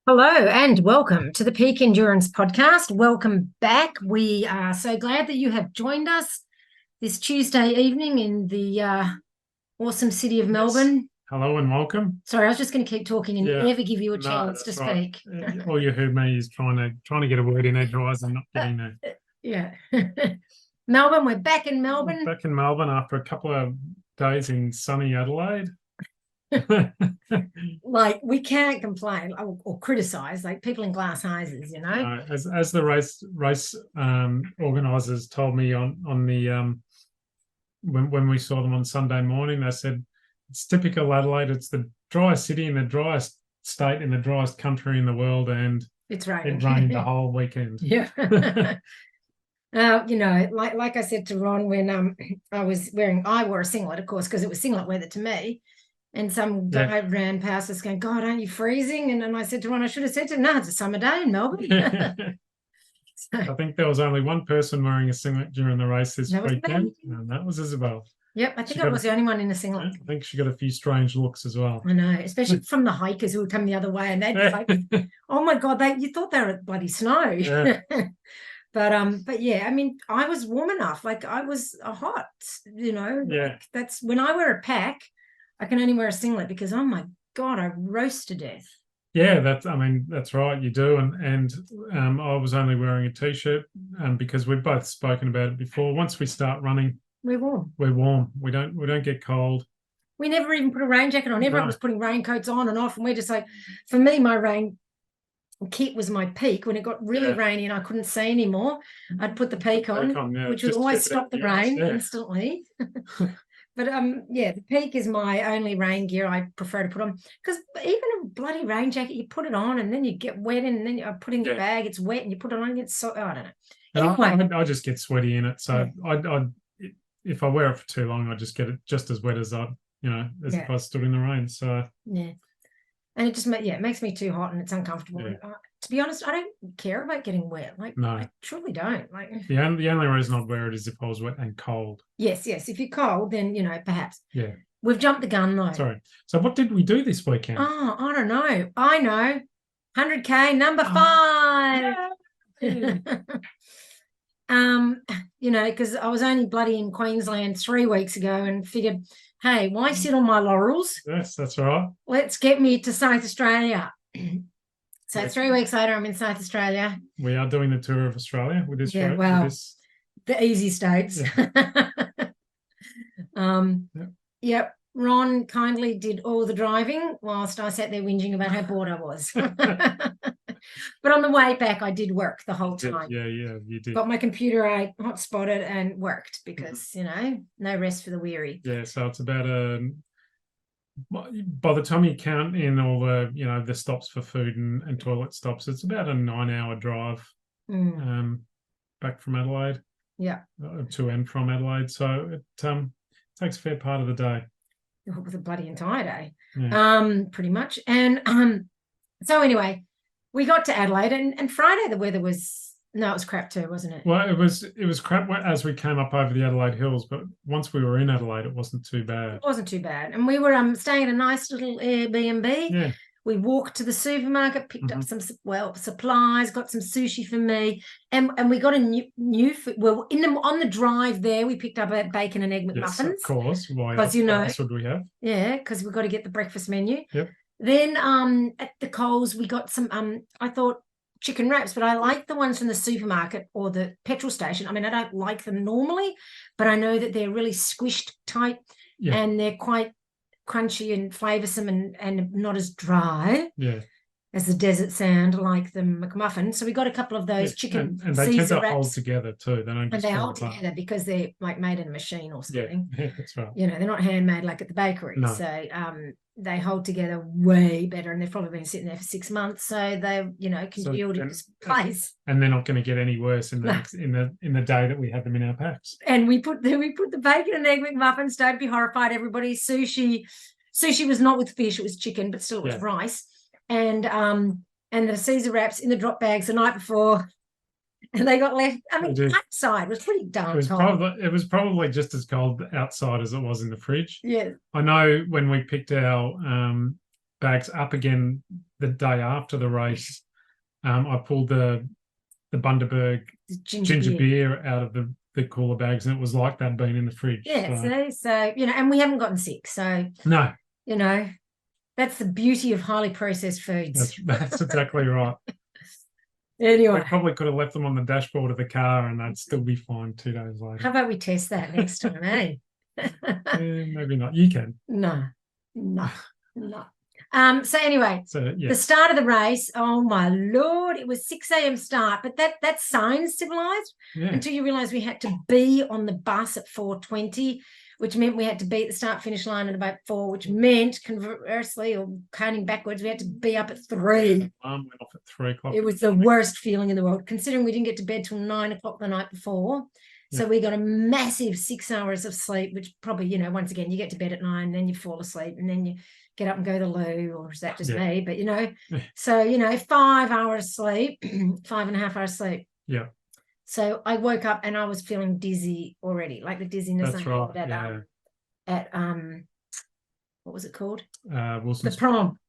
Hello and welcome to the Peak Endurance Podcast. Welcome back. We are so glad that you have joined us this Tuesday evening in the awesome city of Melbourne. Hello and welcome. Sorry, I was just going to keep talking and never give you a chance to speak. All you heard me is trying to get a word in edgewise and not getting there. Yeah. Melbourne, we're back in Melbourne. Back in Melbourne after a couple of days in sunny Adelaide. Like, we can't complain or criticize, like people in glass houses, as the race organisers told me on the when we saw them on Sunday morning, they said it's typical Adelaide. It's the driest city in the driest state in the driest country in the world, and it's raining. It rained the whole weekend. Yeah. Like I said to Ron when I wore a singlet, of course, because it was singlet weather to me. And some guy ran past us going, "God, aren't you freezing?" And I said to Ron, I should have said to him, "No, it's a summer day in Melbourne." So, I think there was only one person wearing a singlet during the race this weekend, and that was Isabel. Yep, I think I was the only one in a singlet. I think she got a few strange looks as well. I know, especially from the hikers who would come the other way, and they'd be like, "Oh my God, you thought they were at bloody snow." Yeah. But yeah, I mean, I was warm enough. Like I was hot, Yeah. Like, that's when I wear a pack. I can only wear a singlet because, oh my God, I roast to death. Yeah, that's right, you do. And I was only wearing a t-shirt because we've both spoken about it before. Once we start running, we're warm. We don't get cold. We never even put a rain jacket on. Everyone was putting raincoats on and off, and we're just like, for me, my rain kit was my peak. When it got really rainy and I couldn't see anymore, I'd put the peak on, which would always stop the rain instantly. But the peak is my only rain gear I prefer to put on, because even a bloody rain jacket, you put it on and then you get wet and then you put it in your bag, it's wet, and you put it on and it's so, I don't know. Anyway, I just get sweaty in it, so if I wear it for too long, I just get it just as wet as if I stood in the rain. So yeah. And it just it makes me too hot and it's uncomfortable. Yeah. To be honest, I don't care about getting wet. Like, no, I truly don't. Like the only reason I'd wear it is if I was wet and cold. Yes. If you're cold, then perhaps. Yeah. We've jumped the gun though. Sorry. So what did we do this weekend? Oh, I don't know. I know. 100K number 5. Yeah. Because I was only bloody in Queensland 3 weeks ago and figured, hey, why sit on my laurels? Yes, that's right. Let's get me to South Australia. So 3 weeks later, I'm in South Australia. We are doing the tour of Australia with this. Yeah, the easy states. Yeah. Yep. Ron kindly did all the driving whilst I sat there whinging about how bored I was. But on the way back, I did work the whole time. Yeah, you did. Got my computer, I hotspotted and worked because, no rest for the weary. Yeah, so it's about by the time you count in all the, the stops for food and toilet stops, it's about a 9-hour drive back from Adelaide. Yeah. To and from Adelaide. So it takes a fair part of the day. It was a bloody entire day, pretty much. And so anyway, we got to Adelaide and Friday the weather was, it was crap too, wasn't it? Well, it was crap as we came up over the Adelaide Hills, but once we were in Adelaide, it wasn't too bad. It wasn't too bad. And we were staying in a nice little Airbnb. Yeah. We walked to the supermarket, picked up some supplies, got some sushi for me, and we got a new food. Well, on the drive there, we picked up a bacon and egg McMuffins. Yes, of course. Why else would we have? Yeah, because we've got to get the breakfast menu. Yep. Then at the Coles, we got some I thought chicken wraps, but I like the ones from the supermarket or the petrol station. I mean, I don't like them normally, but I know that they're really squished tight and they're quite crunchy and flavoursome and not as dry as the desert sand like the McMuffin. So we got a couple of those chicken and they tend to wraps. hold together too. They don't. And they hold together because they're like made in a machine or something. Yeah, that's right. They're not handmade like at the bakery. No. So they hold together way better, and they've probably been sitting there for 6 months, so they can yield in this place. And they're not going to get any worse in the day that we have them in our packs. And we put the bacon and egg McMuffins. Don't be horrified, everybody. Sushi was not with fish; it was chicken, but still it was rice. And the Caesar wraps in the drop bags the night before. And they got left. I mean, outside was pretty darn cold. It was probably just as cold outside as it was in the fridge. Yeah. I know when we picked our bags up again the day after the race, I pulled the Bundaberg ginger beer out of the cooler bags, and it was like that being in the fridge. Yeah, so and we haven't gotten sick, so no, that's the beauty of highly processed foods. That's exactly right. Anyway, we probably could have left them on the dashboard of the car, and they'd still be fine 2 days later. How about we test that next time, eh? Maybe not. You can. No. So anyway, the start of the race, oh my Lord, it was 6 a.m. start, but that sounds civilized until you realize we had to be on the bus at 4:20, which meant we had to be at the start finish line at about 4, which meant conversely, or counting backwards, we had to be up at 3. Alarm went off at 3 o'clock. It was the worst feeling in the world, considering we didn't get to bed till 9 o'clock the night before. So we got a massive 6 hours of sleep, which probably, once again, you get to bed at 9, then you fall asleep, and then you get up and go to the loo, or is that just me? But, so, 5 hours sleep, 5.5 hours sleep. Yeah. So I woke up and I was feeling dizzy already, like the dizziness That's I had right. at what was it called? Wilson's. The prom.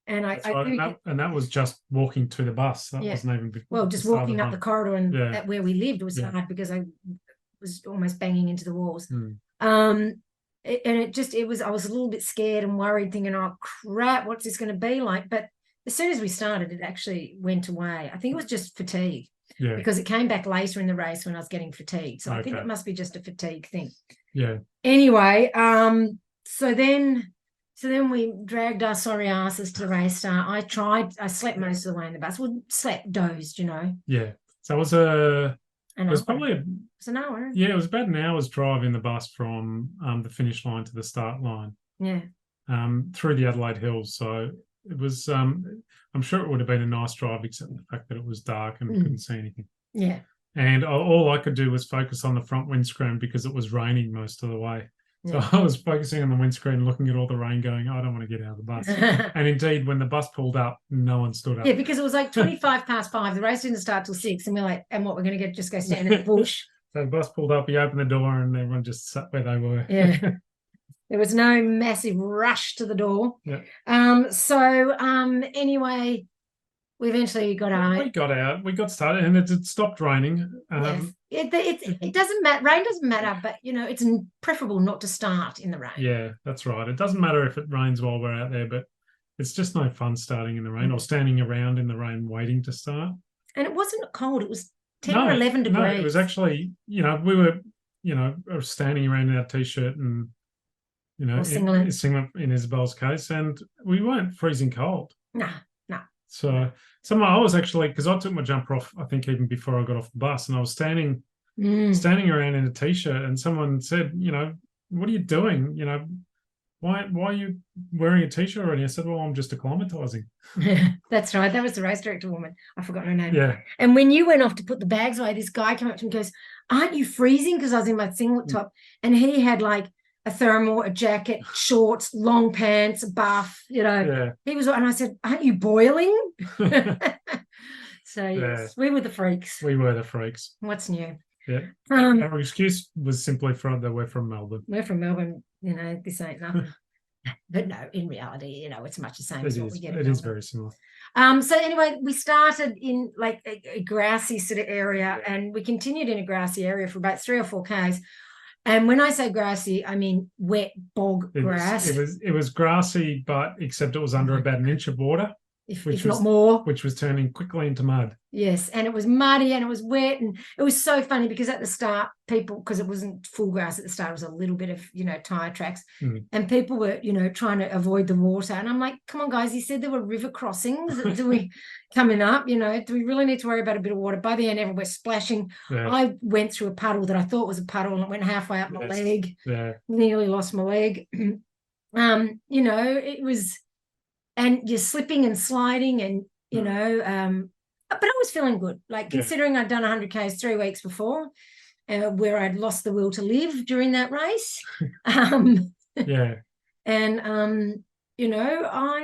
And that was just walking to the bus. That wasn't even before. Just walking up the corridor and at where we lived was hard because I was almost banging into the walls. I was a little bit scared and worried, thinking, oh crap, what's this going to be like? But as soon as we started, it actually went away. I think it was just fatigue. Yeah. Because it came back later in the race when I was getting fatigued. So I think it must be just a fatigue thing. Yeah. Anyway, so then we dragged our sorry asses to the race start. I slept most of the way in the bus. Well, dozed, Yeah. So it was probably an hour. Yeah, it was about an hour's drive in the bus from the finish line to the start line. Yeah. Through the Adelaide Hills. So it was I'm sure it would have been a nice drive, except the fact that it was dark and couldn't see anything. Yeah. And all I could do was focus on the front windscreen because it was raining most of the way. So I was focusing on the windscreen, looking at all the rain, going, I don't want to get out of the bus. And indeed, when the bus pulled up, no one stood up. Yeah, because it was like 25 past 5. The race didn't start till 6. And we're like, and what, we're going to just go stand in the bush? So the bus pulled up, he opened the door, and everyone just sat where they were. Yeah. There was no massive rush to the door. Yeah. Anyway, we eventually got out. We got out. We got started, and it stopped raining. Yes. It doesn't matter. Rain doesn't matter, but it's preferable not to start in the rain. Yeah, that's right. It doesn't matter if it rains while we're out there, but it's just no fun starting in the rain or standing around in the rain waiting to start. And it wasn't cold. It was 10 or 11 degrees. No, it was actually, we were, standing around in our t-shirt and, singlet in Isabel's case, and we weren't freezing cold. No. So I was actually, because I took my jumper off, I think even before I got off the bus, and I was standing around in a t-shirt, and someone said, what are you doing? Why are you wearing a t-shirt already? I said, well, I'm just acclimatizing. That's right. That was the race director woman. I forgot her name. Yeah. And when you went off to put the bags away, this guy came up to me and goes, aren't you freezing? Because I was in my singlet top, and he had like a thermal, a jacket, shorts, long pants, a buff, He was, and I said, aren't you boiling? So yes, we were the freaks. We were the freaks. What's new? Yeah. Our excuse was simply that we're from Melbourne. We're from Melbourne, this ain't nothing. But no, in reality, it's much the same as what we get. It is very similar. So anyway, we started in like a grassy sort of area, and we continued in a grassy area for about 3 or 4 Ks. And when I say grassy, I mean wet bog grass. It was grassy, but except it was under about an inch of water. If not more. Which was turning quickly into mud. Yes, and it was muddy and it was wet, and it was so funny because at the start, because it wasn't full grass at the start, it was a little bit of, tire tracks, and people were, trying to avoid the water. And I'm like, come on, guys, you said there were river crossings. Do we coming up, do we really need to worry about a bit of water? By the end, everywhere splashing. Yeah. I went through a puddle that I thought was a puddle, and it went halfway up my leg. Yeah. Nearly lost my leg. It was, and you're slipping and sliding, and but I was feeling good, like considering I'd done 100 Ks 3 weeks before, where I'd lost the will to live during that race. And I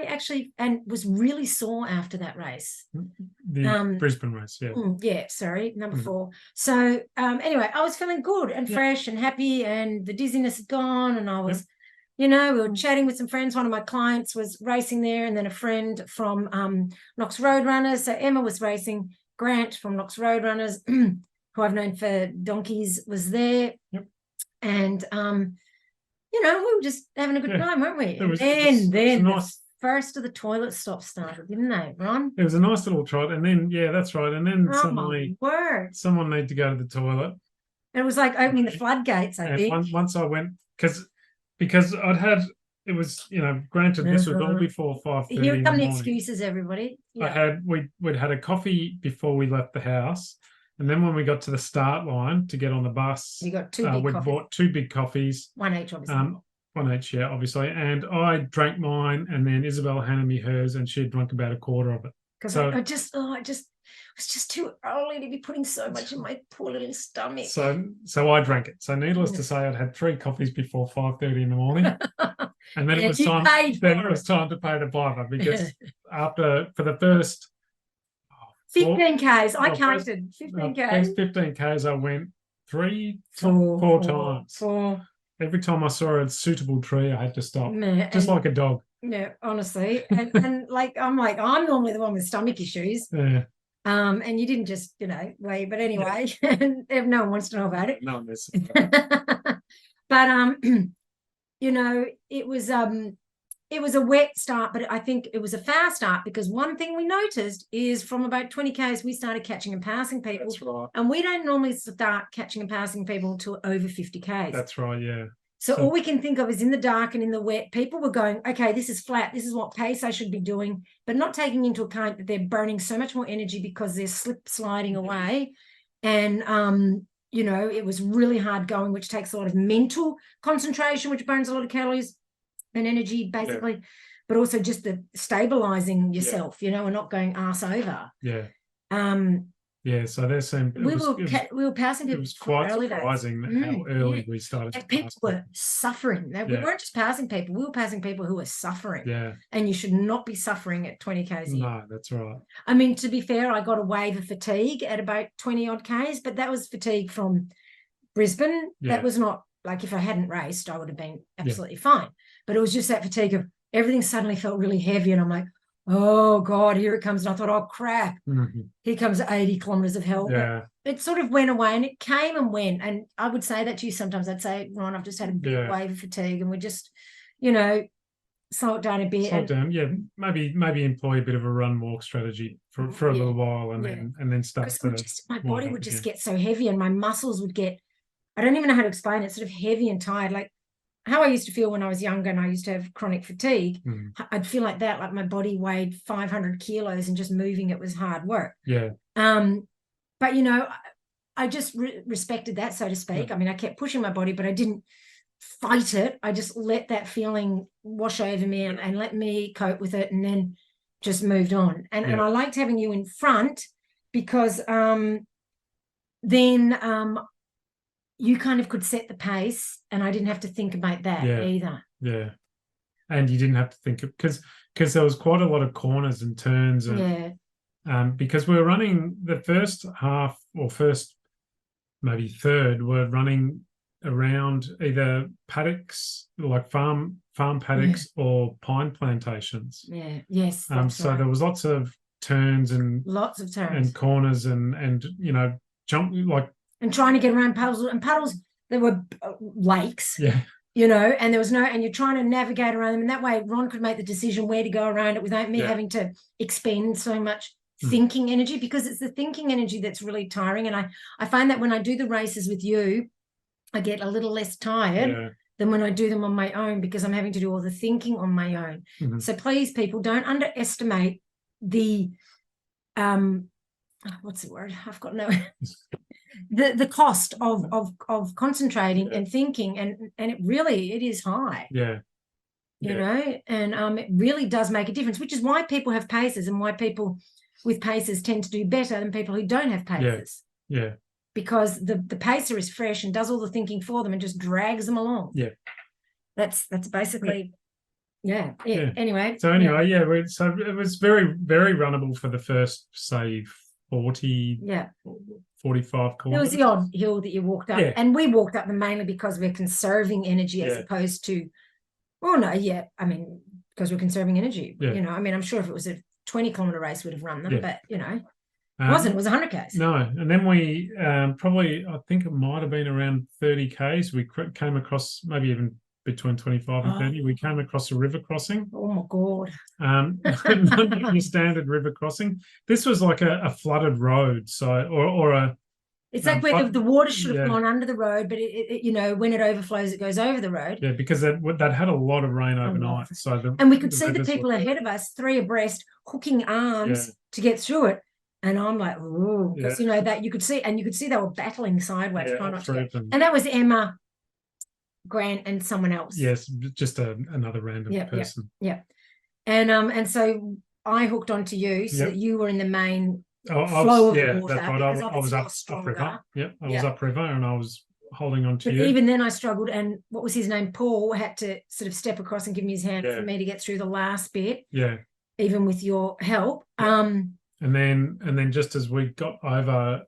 actually was really sore after that race. The Brisbane race, number 4. So anyway, I was feeling good and fresh and happy, and the dizziness had gone, and I was we were chatting with some friends. One of my clients was racing there, and then a friend from Knox Roadrunners. So Emma was racing. Grant from Knox Roadrunners, who I've known for donkeys, was there. Yep. And, we were just having a good time, weren't we? Then the first of the toilet stops started, didn't they, Ron? It was a nice little trot. And then, that's right. And then someone needed to go to the toilet. It was like opening the floodgates, I think. Once I went, because it was, granted, this was all before 5:30 in the morning. Here come the excuses, everybody. Yeah. We'd had a coffee before we left the house, and then when we got to the start line to get on the bus, you got two big coffees. Bought 2 big coffees, one each, obviously. One each, yeah, obviously. And I drank mine, and then Isabel handed me hers, and she'd drunk about a quarter of it. Because it was just too early to be putting so much in my poor little stomach. So I drank it. So needless to say, I'd had 3 coffees before 5:30 in the morning. And then it was time. Then it was time to pay the piper, because for the first 15 Ks, I counted 15 Ks. First 15 Ks, I went 4 times. Every time I saw a suitable tree, I had to stop, just like a dog. Yeah, honestly, and I'm normally the one with stomach issues. Yeah. And you didn't just wait, but anyway, no one wants to know about it. No one does. But it was a wet start, but I think it was a fast start, because one thing we noticed is from about 20 Ks, we started catching and passing people. That's right. And we don't normally start catching and passing people until over 50 Ks. That's right, yeah. So all we can think of is in the dark and in the wet, people were going, okay, this is flat. This is what pace I should be doing, but not taking into account that they're burning so much more energy because they're sliding away. And, it was really hard going, which takes a lot of mental concentration, which burns a lot of calories and energy, basically, but also just the stabilizing yourself, and not going arse over. Yeah. So there seemed we were passing people. It was quite surprising how early we started. And people were suffering. We weren't just passing people; we were passing people who were suffering. Yeah, and you should not be suffering at 20 Ks. No, that's right. I mean, to be fair, I got a wave of fatigue at about 20 odd Ks, but that was fatigue from Brisbane. Yeah. That was not like, if I hadn't raced, I would have been absolutely fine. But it was just that fatigue of everything suddenly felt really heavy, and I'm like, oh God, here it comes. And I thought, oh crap, here comes 80 kilometers of hell. Yeah. It sort of went away, and it came and went. And I would say that to you sometimes. I'd say, Ron, I've just had a big wave of fatigue, and we just, slow it down a bit. Slow it down, yeah. Maybe employ a bit of a run walk strategy for a little while, and then start to. My body would just get so heavy, and my muscles would get, I don't even know how to explain it, sort of heavy and tired, like how I used to feel when I was younger and I used to have chronic fatigue. I'd feel like that, like my body weighed 500 kilos and just moving it was hard work. Yeah. But, I just respected that, so to speak. Yeah. I mean, I kept pushing my body, but I didn't fight it. I just let that feeling wash over me and let me cope with it, and then just moved on. And I liked having you in front, because then you kind of could set the pace, and I didn't have to think about that either. Yeah. And you didn't have to think of, because there was quite a lot of corners and turns, and because we were running the first half, or first maybe third, we're running around either paddocks, like farm paddocks, or pine plantations. Yes. So there was lots of turns and corners and jump, like, and trying to get around puddles. There were lakes. Yeah. And there was and you're trying to navigate around them, and that way Ron could make the decision where to go around it without me having to expend so much thinking energy, because it's the thinking energy that's really tiring. And I find that when I do the races with you, I get a little less tired than when I do them on my own, because I'm having to do all the thinking on my own. So please, people, don't underestimate the what's the word? I've got no the cost of concentrating and thinking, and it is high. And it really does make a difference, which is why people have paces, and why people with paces tend to do better than people who don't have paces. Because the pacer is fresh and does all the thinking for them and just drags them along. That's basically anyway. So it was very, very runnable for the first, say, 40 45 kilometers. There was the odd hill that you walked up, and we walked up them mainly because we're conserving energy as opposed to Oh no, yeah. I mean, because we're conserving energy. Yeah. You know, I mean, I'm sure if it was a 20-kilometer race, we'd have run them, Yeah. but you know, it wasn't. It was 100 Ks. No, and then we probably, I think it might have been around 30 Ks. We came across, maybe even between 25 and 30. We came across a river crossing. Oh my God. Not your standard river crossing. This was like a flooded road, so or a. It's like where the water should have gone under the road, but it you know, when it overflows, it goes over the road. Yeah, because that had a lot of rain overnight. And we could see the people ahead of us, 3 abreast, hooking arms to get through it. And I'm like, oh, because you know that you could see they were battling sideways, trying not to get. And that was Emma, Grant, and someone else. Yes, just another random person. Yeah. And so I hooked onto you so that you were in the main flow of the water. That's right. I was upriver. Yep, I was upriver, and I was holding on to you. Even then I struggled, and what was his name? Paul had to sort of step across and give me his hand for me to get through the last bit. Yeah. Even with your help. And then just as we got over,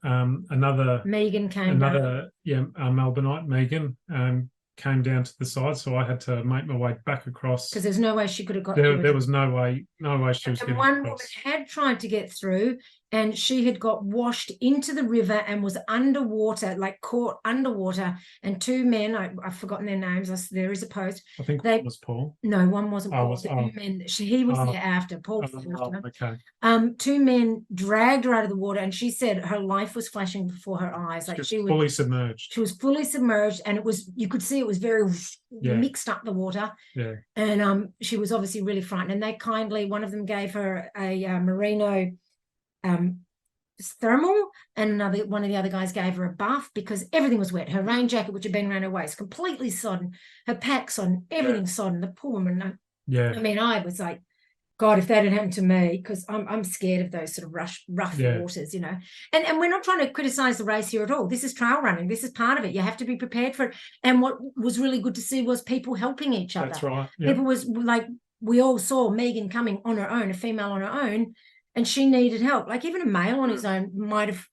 Megan came Melbourneite Megan came down to the side, so I had to make my way back across because there's no way she could have got there. There was no way she was getting one across. Woman had tried to get through, and she had got washed into the river and was underwater, like caught underwater. And 2 men, I've forgotten their names. There is a post. I think that was Paul. No, one wasn't Paul. He was there after. Paul was after. Okay. 2 men dragged her out of the water, and she said her life was flashing before her eyes. Like she was fully submerged. She was fully submerged, and you could see it was very mixed up, the water. Yeah. And she was obviously really frightened. And they kindly, one of them gave her a merino thermal, and one of the other guys gave her a buff because everything was wet. Her rain jacket, which had been around her waist, completely sodden. Her pack sodden, everything sodden. The poor woman. I mean, I was like, God, if that had happened to me, because I'm scared of those sort of rough waters, you know. And we're not trying to criticize the race here at all. This is trail running. This is part of it. You have to be prepared for it. And what was really good to see was people helping each other. That's right. Yep. People was like, we all saw Megan coming on her own, a female on her own, and she needed help. Like even a male on his own might have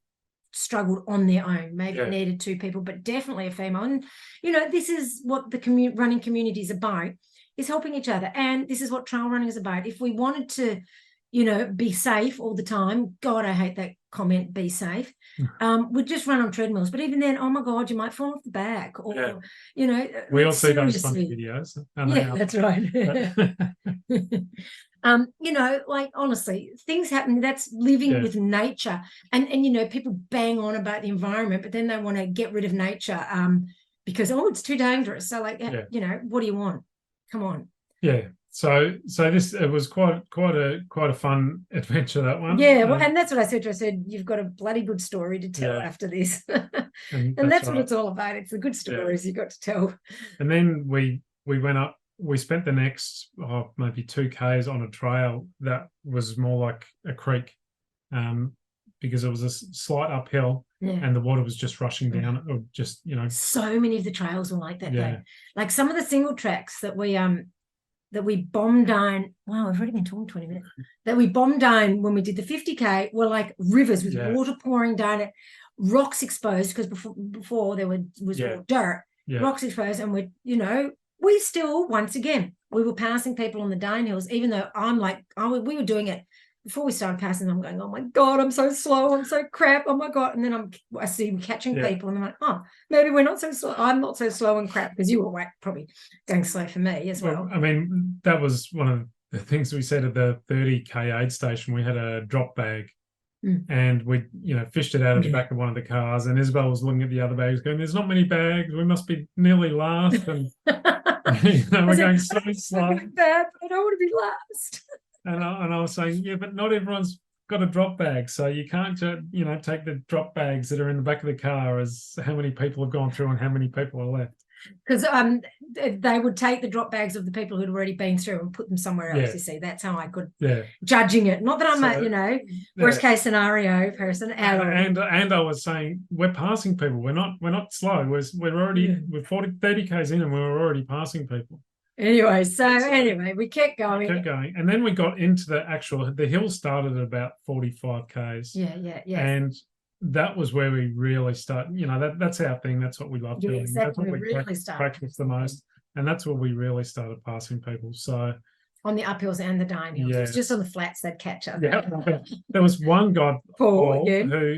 struggled on their own, maybe needed 2 people, but definitely a female. And, you know, this is what the running community is about, is helping each other. And this is what trail running is about. If we wanted to, you know, be safe all the time, God, I hate that comment, be safe, we'd just run on treadmills. But even then, oh my God, you might fall off the back, or, you know. We all see those funny videos. Yeah, that's right. You know, like honestly, things happen. That's living with nature. And you know, people bang on about the environment, but then they want to get rid of nature because it's too dangerous. So like, you know, what do you want? Come on. Yeah. So it was quite a fun adventure, that one. Yeah, well, and that's what I said to her. I said, you've got a bloody good story to tell after this. and that's what it's all about. It's the good stories you got to tell. And then we went up. We spent the next maybe 2 Ks on a trail that was more like a creek, because it was a slight uphill and the water was just rushing down. Or just, you know, so many of the trails were like that. Though. Like some of the single tracks that we bombed down. Wow, I've already been talking 20 minutes. That we bombed down when we did the 50K were like rivers with water pouring down it, rocks exposed, because before there was all dirt, rocks exposed, and we still, once again, we were passing people on the downhills, even though we were doing it before we started passing them. I'm going, oh my God, I'm so slow, I'm so crap, oh my God. And then I see catching people, and I'm like, oh, maybe we're not so slow. I'm not so slow and crap, because you were probably going slow for me as well. I mean, that was one of the things we said at the 30K aid station. We had a drop bag. And we, fished it out of the back of one of the cars, and Isabel was looking at the other bags going, there's not many bags, we must be nearly last. And we're going so slow. Bad, but I don't want to be last. And I was saying, but not everyone's got a drop bag, so you can't take the drop bags that are in the back of the car as how many people have gone through and how many people are left. Because they would take the drop bags of the people who'd already been through and put them somewhere else. You see, that's how I could judging it. Not that I'm a worst case scenario person at all. And I was saying, we're passing people. We're not slow. We're 30 Ks in, and we're already passing people. Anyway, we kept going. And then we got into the hill started at about 45 Ks. Yeah. And that was where we really start. That's our thing. That's what we love doing. Exactly. That's what we really practice the most. And that's where we really started passing people. So on the uphills and the downhills. It was just on the flats they'd catch up. Yeah. There was one guy, Paul, who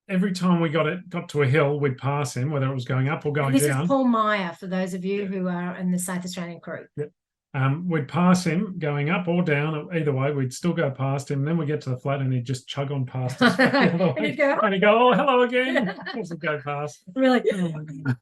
every time we got to a hill, we'd pass him, whether it was going up or going down. This is Paul Meyer, for those of you who are in the South Australian crew. We'd pass him going up or down. Either way, we'd still go past him. Then we get to the flat and he'd just chug on past us. and he'd go, oh, hello again. We'd go past. Really? And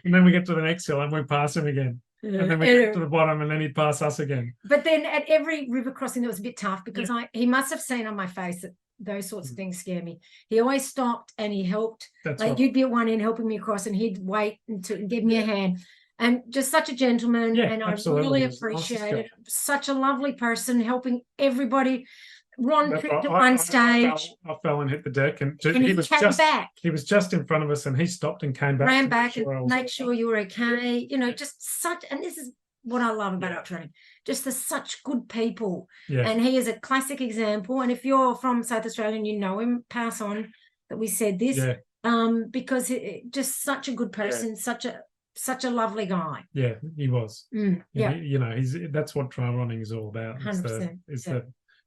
then we get to the next hill and we pass him again. And then we get to the bottom and then he'd pass us again. But then at every river crossing, it was a bit tough because he must have seen on my face that those sorts of things scare me. He always stopped and he helped. That's like right. You'd be at one end helping me across and he'd wait and give me a hand. And just such a gentleman, and I really appreciate it. Such a lovely person, helping everybody. Ron tripped at one stage. I fell and hit the deck, and he was just back. He was just in front of us, and he stopped and came back. Ran back and make sure you were okay. You know, just such. And this is what I love about ultra running. Just the such good people. Yeah. And he is a classic example. And if you're from South Australia and you know him, pass on that we said this. Yeah. Because just such a good person, such a lovely guy. Yeah, he was. Yeah. That's what trail running is all about. 100%. Is the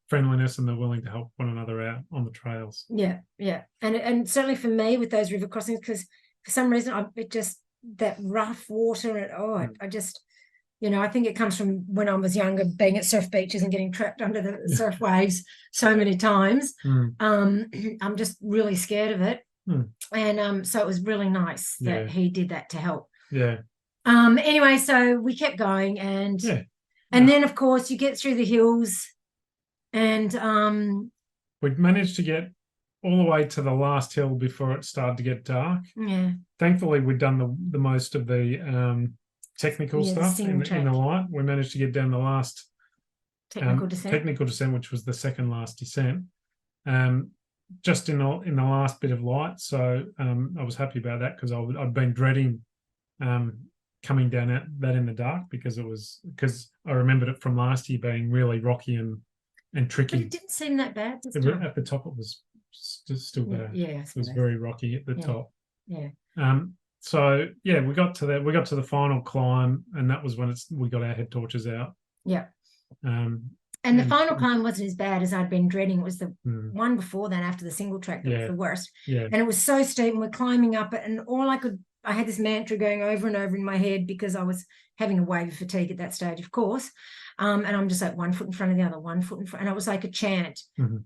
friendliness and the willing to help one another out on the trails. Yeah. And certainly for me with those river crossings, because for some reason that rough water and I just, I think it comes from when I was younger, being at surf beaches and getting trapped under the surf waves so many times. I'm just really scared of it. And so it was really nice that he did that to help. Yeah. Anyway, so we kept going and then of course you get through the hills and we'd managed to get all the way to the last hill before it started to get dark. Yeah. Thankfully we'd done the most of the technical stuff in the light. We managed to get down the last technical descent, which was the second last descent. Just in the last bit of light. So I was happy about that because I'd been dreading coming down that in the dark because I remembered it from last year being really rocky and tricky. But it didn't seem that bad. At the top, it was still bad. Yeah, it was very rocky at the top. Yeah. So we got to the final climb, and that was when we got our head torches out. Yeah. And the final climb wasn't as bad as I'd been dreading. It was the one before that, after the single track, that was the worst. Yeah. And it was so steep, and we're climbing up it, and I had this mantra going over and over in my head because I was having a wave of fatigue at that stage, of course. And I'm just like 1 foot in front of the other, 1 foot in front. And it was like a chant. And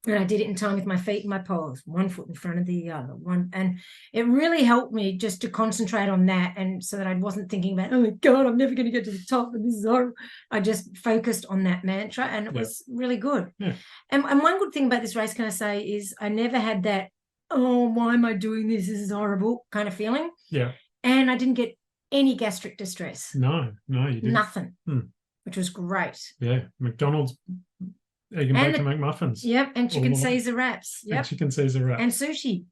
I did it in time with my feet and my paws, 1 foot in front of the other one. And it really helped me just to concentrate on that. And so that I wasn't thinking about, oh my God, I'm never going to get to the top and this is horrible. I just focused on that mantra and it was really good. Yeah. And one good thing about this race, can I say, is I never had that, oh, why am I doing this? This is horrible kind of feeling. Yeah. And I didn't get any gastric distress. No, you didn't. Nothing, which was great. Yeah. McDonald's egg and bacon McMuffins. Yep. And chicken Caesar wraps. Yep. And chicken Caesar wraps. And sushi.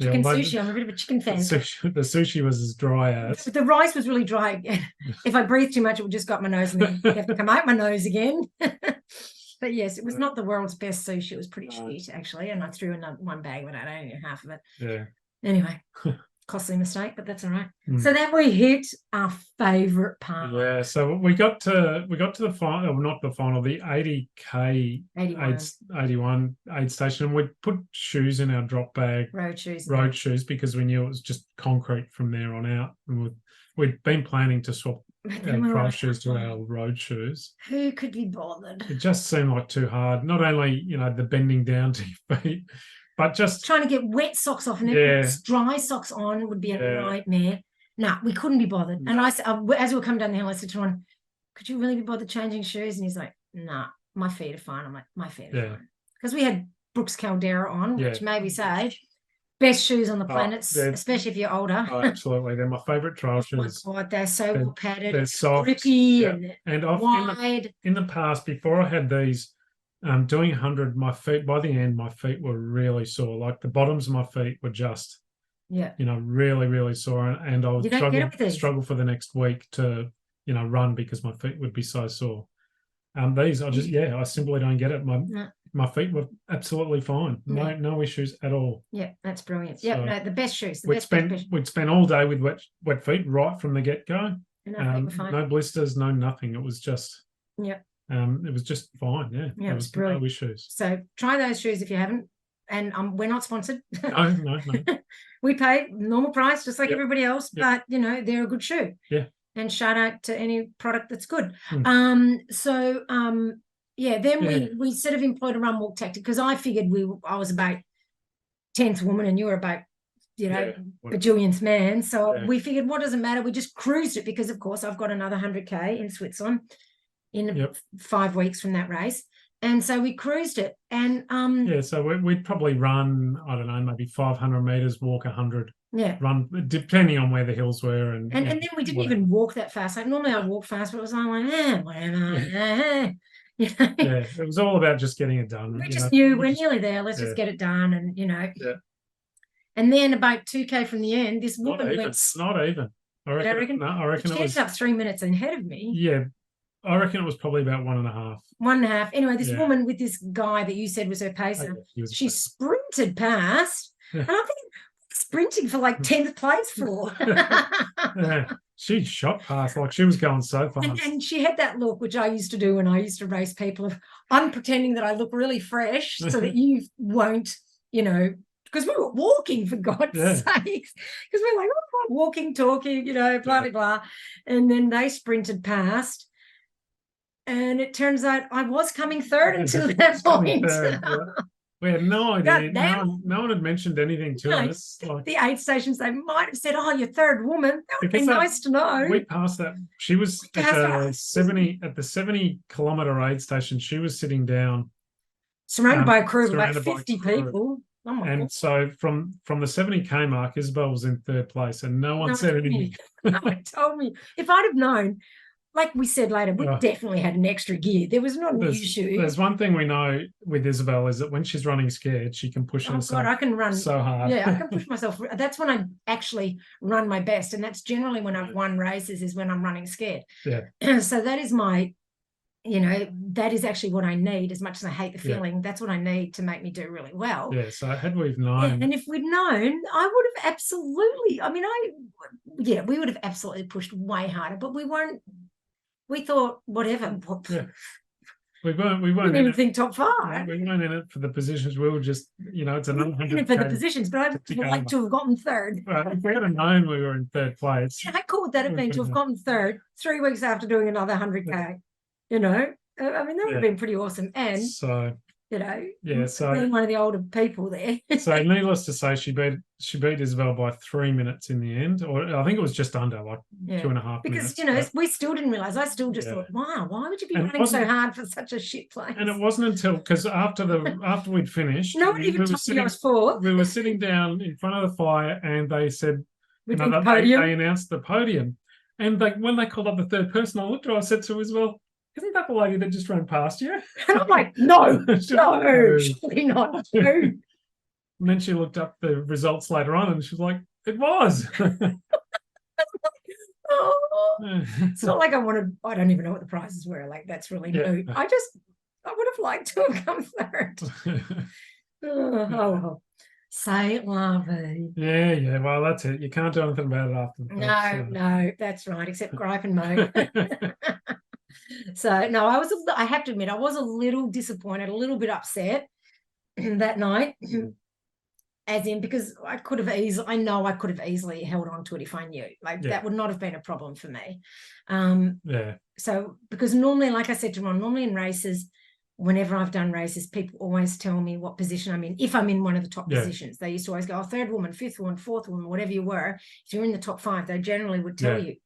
Chicken sushi. I'm a bit of a chicken fan. The sushi was as dry as. The rice was really dry. If I breathed too much, it would just got my nose and then have to come out my nose again. But yes, it was not the world's best sushi. It was pretty shit, actually. And I threw one bag of it out, only half of it. Yeah. Anyway, costly mistake, but that's all right. So then we hit our favourite part. Yeah. So we got to the final, not the final, the 80K 81 aid station, and we put shoes in our drop bag. Road shoes, because we knew it was just concrete from there on out. And we'd been planning to swap our trail shoes to our road shoes. Who could be bothered? It just seemed like too hard. Not only, the bending down to your feet, but just trying to get wet socks off and then dry socks on would be a nightmare. No, we couldn't be bothered. And I, as we were coming down the hill, I said to Ron, could you really be bothered changing shoes? And he's like, nah, my feet are fine. I'm like, my feet are fine. Because we had Brooks Caldera on, which made me say, best shoes on the planet, especially if you're older. Oh, absolutely. They're my favourite trail shoes. Oh my God, they're so well padded. They're soft. Grippy and wide. In the past, before I had these, doing 100, my feet, by the end, my feet were really sore. Like the bottoms of my feet were just, really, really sore. And I would struggle for the next week to, run because my feet would be so sore. These, I simply don't get it. My feet were absolutely fine. No issues at all. Yeah, that's brilliant. Yeah, the best shoes. We'd spend all day with wet feet right from the get-go. And I think we're fine. No blisters, no nothing. It was just Yep. It was just fine. Yeah, Yeah, there it was brilliant. no issues. So try those shoes if you haven't. And we're not sponsored. No. We pay normal price, just like Yep. everybody else. Yep. But you know, they're a good shoe. Yeah. And shout out to any product that's good. Mm. Yeah. Then we sort of employed a run walk tactic because I figured I was about 10th woman and you were about, you know, bajillionth man. So we figured, what does it matter? We just cruised it because, of course, I've got another 100K in Switzerland in 5 weeks from that race. And so we cruised it. And so we'd probably run, I don't know, maybe 500 meters, walk 100. Yeah. Run, depending on where the hills were. And then we didn't even walk that fast. Like normally I'd walk fast, but it was like, whatever. You know? Yeah, it was all about just getting it done. We just knew we're nearly there. Let's just get it done. And, you know. Yeah. And then about 2K from the end, this woman went. Not even. I reckon. No, I reckon it was. She ended up 3 minutes ahead of me. Yeah. I reckon it was probably about 1.5. 1.5. Anyway, this woman with this guy that you said was her pacer, she sprinted past. And I'm thinking, sprinting for like 10th place for. She shot past, like she was going so fast. And she had that look, which I used to do when I used to race people, of I'm pretending that I look really fresh so that you won't, you know, because we were walking, for God's sakes, because we're like, oh, walking, talking, you know, blah, blah, blah. And then they sprinted past. And it turns out I was coming third until that point. We had no idea. No one had mentioned anything to us. The aid stations, they might have said, oh, you're third woman. That would be nice to know. We passed that. She was at the 70-kilometre aid station. She was sitting down. Surrounded by a crew of about 50 people. Oh my God. So from the 70K mark, Isabel was in third place and no one said anything. No one told me. If I'd have known, like we said later, we definitely had an extra gear. There was not an issue. There's one thing we know with Isabel is that when she's running scared, she can push herself. God, I can run so hard. Yeah, I can push myself. That's when I actually run my best, and that's generally when I've won races is when I'm running scared. Yeah. So that is my, you know, that is actually what I need. As much as I hate the feeling, that's what I need to make me do really well. Yeah. So had we known, and if we'd known, I would have absolutely. I mean, we would have absolutely pushed way harder, but we weren't. We thought, whatever. Yeah. We weren't even think top 5. We weren't in it for the positions. We were just, you know, it's another 100 for the positions, but I would like to have gotten third. Well, if we had known we were in third place. How cool would that have been to have gotten third 3 weeks after doing another 100K? You know, I mean, that would have been pretty awesome. And so, you know, so being one of the older people there. So needless to say, she beat Isabel by 3 minutes in the end, or I think it was just under, like 2.5 minutes. Because, you know, we still didn't realise. I still just thought, wow, why would you be running so hard for such a shit place? And it wasn't until, because after we'd finished, nobody even told me I was fourth. We were sitting down in front of the fire and they said, they announced the podium. And when they called up the third person, I looked at her, I said to Isabel, isn't that the lady that just ran past you? And I'm like, no, surely not. No. And then she looked up the results later on and she was like, it was. It's not like I don't even know what the prizes were. Like, that's really new. I would have liked to have come third. Well. Say it, lovey. Yeah. Well, that's it. You can't do anything about it after the fact. No, that's right, except gripe and moan. So no, I have to admit, I was a little disappointed, a little bit upset that night, as in, because I could have easily held on to it if I knew. That would not have been a problem for me. So because normally, like I said to Ron, normally in races, whenever I've done races, people always tell me what position I'm in. If I'm in one of the top positions, they used to always go, third woman, fifth woman, fourth woman, whatever you were. If you're in the top 5, they generally would tell you.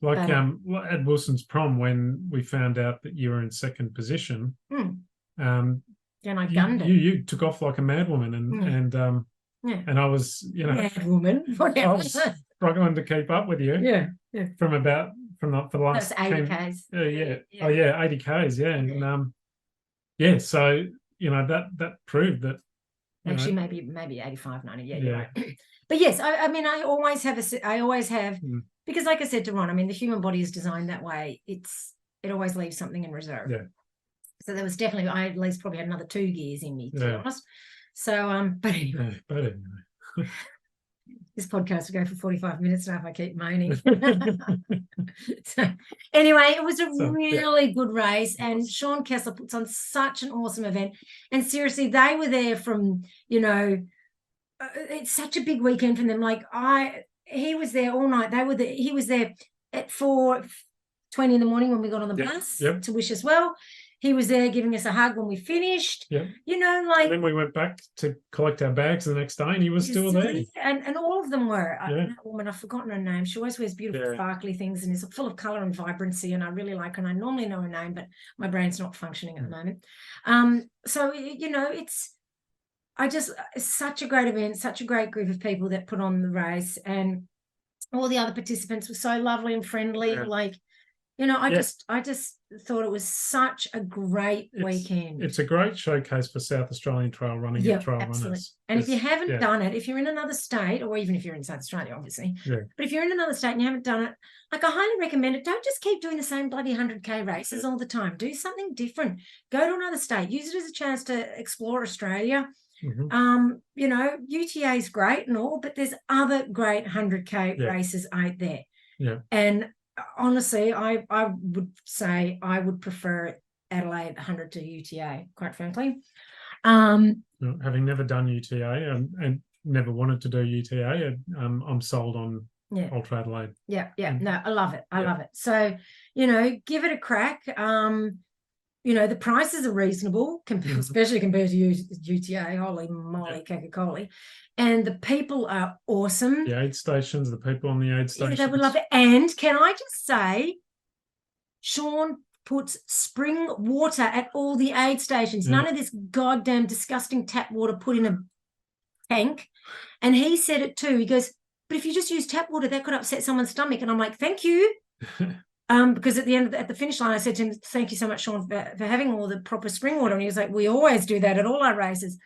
Like at Wilson's prom, when we found out that you were in second position, and I gunned it. You took off like a madwoman, and I was, you know, madwoman. I was struggling to keep up with you. Yeah. For the last 80 Ks. Yeah. Oh yeah, 80 Ks. Yeah, and so you know that proved that. Actually, maybe 85, 90. Yeah, you're right. But yes, I mean, I always have. Because like I said to Ron, I mean, the human body is designed that way. It always leaves something in reserve. Yeah. So there was definitely, I at least probably had another 2 gears in me, to be honest. So, but anyway. This podcast will go for 45 minutes now if I keep moaning. So anyway, it was a really good race, and Sean Kessler puts on such an awesome event. And seriously, they were there from, you know, it's such a big weekend for them. Like he was there all night. He was there at 4:20 in the morning when we got on the bus to wish us well. He was there giving us a hug when we finished. Yeah. You know, like. And then we went back to collect our bags the next day, and he was still there. And all of them were. That woman, I've forgotten her name. She always wears beautiful, sparkly things and is full of colour and vibrancy, and I really like her. And I normally know her name, but my brain's not functioning at the moment. So, you know, it's such a great event, such a great group of people that put on the race, and all the other participants were so lovely and friendly. Like, you know, I just thought it was such a great weekend. It's a great showcase for South Australian trail running and trail runners. And if you haven't done it, if you're in another state, or even if you're in South Australia, obviously, but if you're in another state and you haven't done it, like, I highly recommend it. Don't just keep doing the same bloody 100K races all the time. Do something different. Go to another state. Use it as a chance to explore Australia. You know, UTA is great and all, but there's other great 100K races out there. And honestly, I would say I would prefer Adelaide 100 to UTA, quite frankly. Having never done UTA and never wanted to do UTA, I'm sold on Ultra Adelaide. No, I love it. I love it. So, you know, give it a crack. You know, the prices are reasonable, especially compared to UTA. Holy moly, Coca-Cola. And the people are awesome. The aid stations, the people on the aid stations. They would love it. And can I just say, Sean puts spring water at all the aid stations. None of this goddamn disgusting tap water put in a tank. And he said it too. He goes, but if you just use tap water, that could upset someone's stomach. And I'm like, thank you. Because at the end, at the finish line, I said to him, thank you so much, Sean, for having all the proper spring water. And he was like, we always do that at all our races.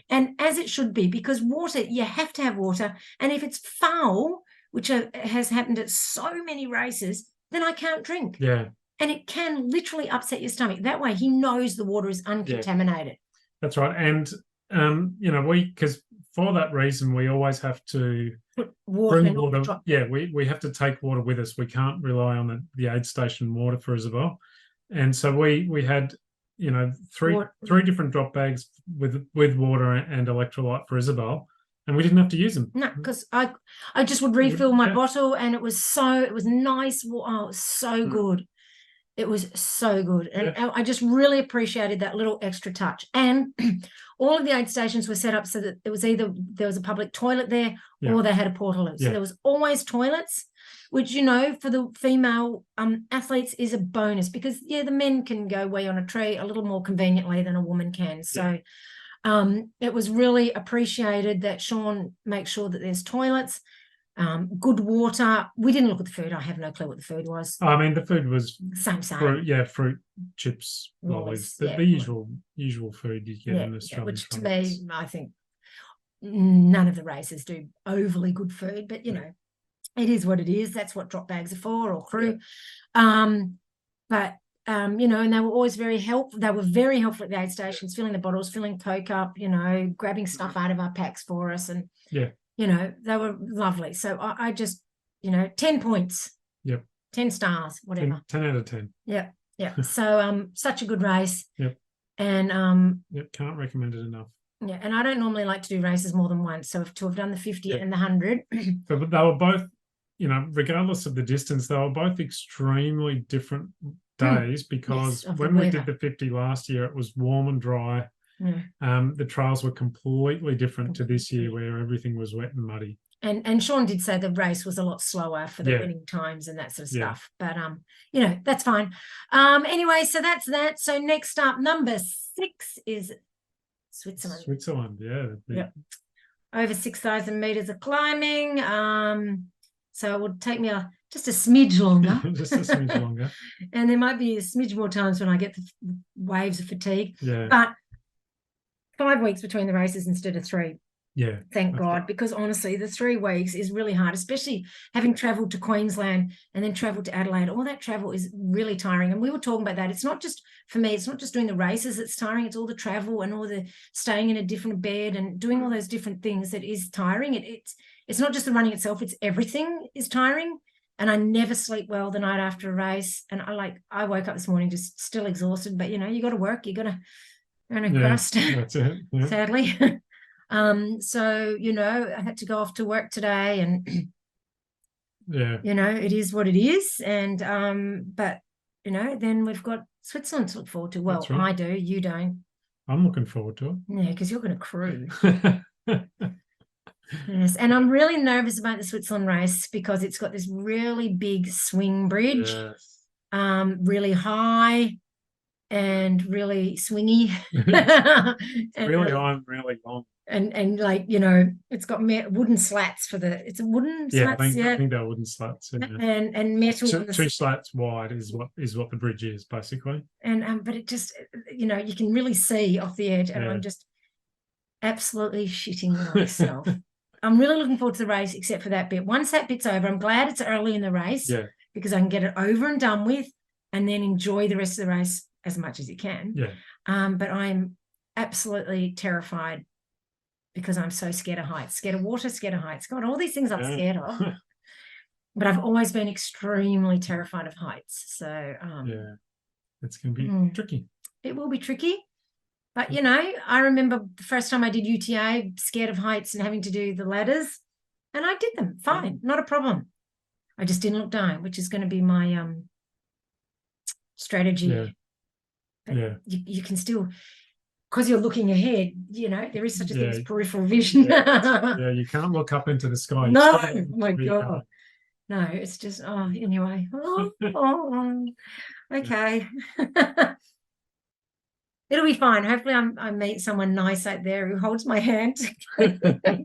And as it should be, because water, you have to have water. And if it's foul, which has happened at so many races, then I can't drink. And it can literally upset your stomach. That way he knows the water is uncontaminated. That's right. And, you know, because for that reason, we always have to bring water. We have to take water with us. We can't rely on the aid station water for Isabel. And so we had, you know, three different drop bags with water and electrolyte for Isabel, and we didn't have to use them. No, because I just would refill my bottle, and it was nice. Oh, it was so good. It was so good. And I just really appreciated that little extra touch. And all of the aid stations were set up so that it was either there was a public toilet there or they had a portaloo. So there was always toilets, which, you know, for the female athletes is a bonus, because, the men can go wee on a tree a little more conveniently than a woman can. So it was really appreciated that Sean makes sure that there's toilets. Good water. We didn't look at the food. I have no clue what the food was. I mean, the food was same. Fruit, chips, lollies, the usual food you get in Australia. Which to me, I think none of the races do overly good food, but you know, it is what it is. That's what drop bags are for, or crew. But you know, and they were always very helpful. They were very helpful at the aid stations, filling the bottles, filling Coke up, you know, grabbing stuff out of our packs for us, and you know, they were lovely. So I just, you know, 10 points. 10 stars, whatever. 10 out of 10. So such a good race. And can't recommend it enough. And I don't normally like to do races more than once. So to have done the 50 and the 100. But they were both, you know, regardless of the distance, they were both extremely different days, because when we did the 50 last year, it was warm and dry. The trails were completely different to this year, where everything was wet and muddy. And Sean did say the race was a lot slower for the winning times and that sort of stuff. But you know, that's fine. Anyway, so that's that. So next up, number 6 is Switzerland. Over 6,000 meters of climbing. So it would take me just a smidge longer. And there might be a smidge more times when I get the waves of fatigue. But 5 weeks between the races instead of 3. Thank God, because honestly, the 3 weeks is really hard, especially having travelled to Queensland and then travelled to Adelaide. All that travel is really tiring. And we were talking about that. It's not just, for me, it's not just doing the races that's tiring. It's all the travel and all the staying in a different bed and doing all those different things that is tiring. it's not just the running itself, it's everything is tiring. And I never sleep well the night after a race. And I woke up this morning just still exhausted, but you got to work, you got to earn a crust. That's it. Yeah. Sadly. So, I had to go off to work today, and it is what it is. And but then we've got Switzerland to look forward to. Well, right. I do, you don't. I'm looking forward to it. Yeah, because you're going to cruise. Yes, and I'm really nervous about the Switzerland race because it's got this really big swing bridge, really high and really swingy. And, really high and really long. And it's got wooden slats it's a wooden slats. I think they're wooden slats. And metal. Two slats wide is what the bridge is basically. And but it just you can really see off the edge, and I'm just absolutely shitting myself. I'm really looking forward to the race, except for that bit. Once that bit's over, I'm glad it's early in the race because I can get it over and done with and then enjoy the rest of the race as much as you can. But I'm absolutely terrified because I'm so scared of heights, scared of water, scared of heights. God, all these things I'm scared of. But I've always been extremely terrified of heights. So it's going to be tricky. It will be tricky. But, I remember the first time I did UTA, scared of heights and having to do the ladders, and I did them fine, not a problem. I just didn't look down, which is going to be my strategy. You can still, because you're looking ahead, there is such a thing as peripheral vision. You can't look up into the sky. No, my God. No, it's just, anyway. Okay. It'll be fine. Hopefully I meet someone nice out there who holds my hand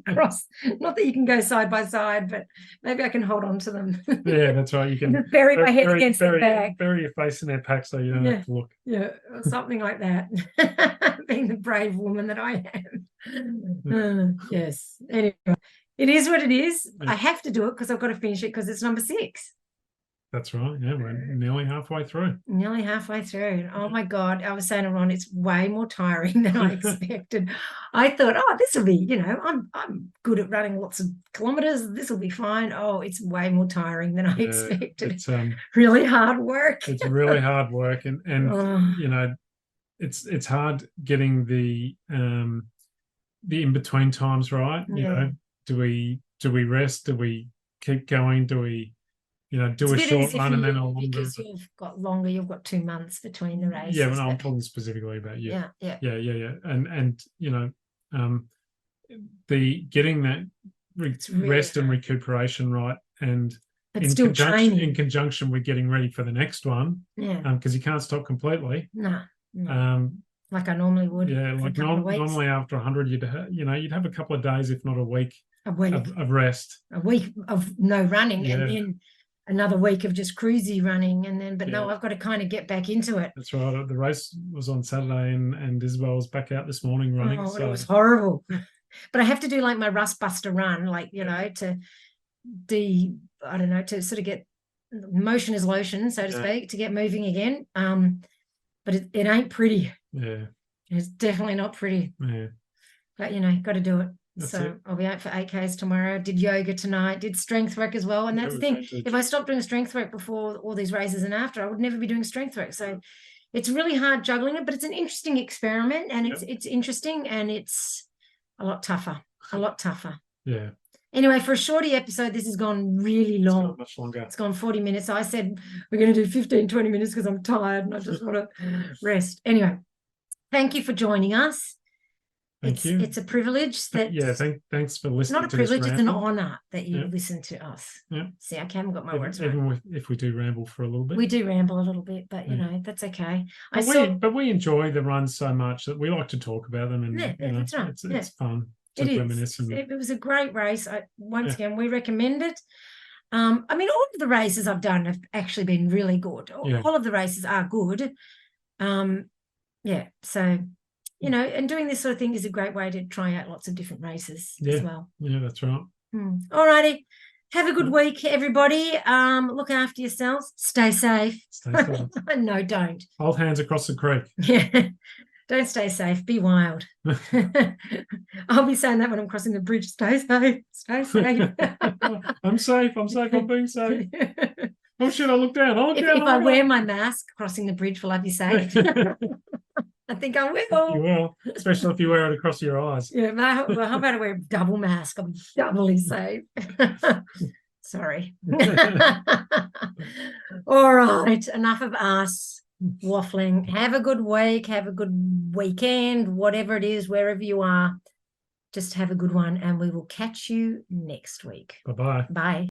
across. Not that you can go side by side, but maybe I can hold on to them. Yeah, that's right. You can just bury my head against their back. Bury your face in their pack so you don't have to look. Yeah, something like that. Being the brave woman that I am. Yes. Anyway, it is what it is. I have to do it because I've got to finish it because it's number 6. That's right. Yeah, we're nearly halfway through. Nearly halfway through. Oh my God. I was saying to Ron, it's way more tiring than I expected. I thought, this will be, I'm good at running lots of kilometers. This will be fine. Oh, it's way more tiring than I expected. It's really hard work. It's really hard work. And it's hard getting the in-between times right. Do we rest? Do we keep going? Do we do a short run and then a longer? Because you've got 2 months between the races. Yeah, I'm talking specifically about you. Yeah. And the getting that rest and recuperation right, and in conjunction with getting ready for the next one. Yeah. Because you can't stop completely. No. Like I normally would. Yeah, like normally after 100, you'd have a couple of days, if not a week of rest. A week of no running, and then another week of just cruisy running, and then no, I've got to kind of get back into it. That's right. The race was on Saturday, and Isabel was back out this morning running. It was horrible. But I have to do like my rust buster run, to sort of get motion is lotion, so to speak, to get moving again. But it ain't pretty. Yeah. It's definitely not pretty. Yeah. But got to do it. That's so it. I'll be out for 8Ks tomorrow. Did yoga tonight, did strength work as well. And that's the thing. If I stopped doing strength work before all these races and after, I would never be doing strength work. So it's really hard juggling it, but it's an interesting experiment, and it's interesting, and it's a lot tougher. Yeah. Anyway, for a shorty episode, this has gone really long. It's gone much longer. It's gone 40 minutes. I said we're going to do 15, 20 minutes because I'm tired and I just want to rest. Anyway, thank you for joining us. Thank you. It's a privilege that. Yeah, thanks for listening. It's not a privilege; it's an honour that you listen to us. Yeah. See, I haven't got my words right. Even if we do ramble for a little bit, we do ramble a little bit, but that's okay. But we enjoy the runs so much that we like to talk about them, and that's right. It's fun. It was a great race. Once again, we recommend it. All of the races I've done have actually been really good. All of the races are good. So. And doing this sort of thing is a great way to try out lots of different races as well. Yeah, that's right. All righty. Have a good week, everybody. Look after yourselves. Stay safe. Stay safe. No, don't. Hold hands across the creek. Yeah. Don't stay safe. Be wild. I'll be saying that when I'm crossing the bridge. Stay safe. Stay safe. I'm safe. I'm safe. I'm being safe. Oh shit! I look down. I look down. If I wear my mask crossing the bridge, will I be safe? I think I will. You will, especially if you wear it across your eyes. Yeah, well, how about I wear a double mask? I'm doubly safe. Sorry. All right, enough of us waffling. Have a good week. Have a good weekend, whatever it is, wherever you are. Just have a good one, and we will catch you next week. Bye-bye. Bye.